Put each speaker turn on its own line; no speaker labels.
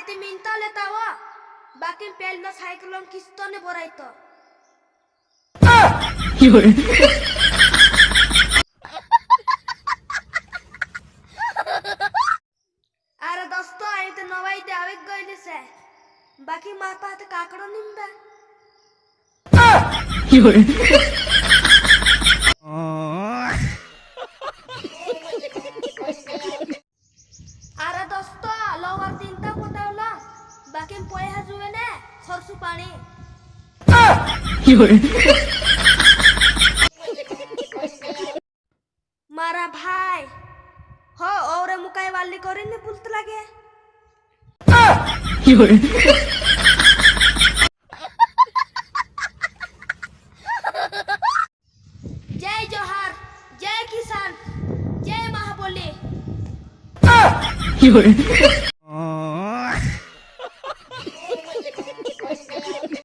ते मिनता लेता हुआ बाकी पेल में साइकिलों किस्तों ने बोराई तो अरे दोस्तों आई तो नवाई दे आवे गईले से बाकी मार पाते काकड़ो निम्बा अरे दोस्तों लोवर तीनता पोटावला बाकी पोए हजुए ने खरसु पानी मारा भाई हो और मुकाई वाली करे ने बुलत लगे जय जोहार जय किसान जय महाबोली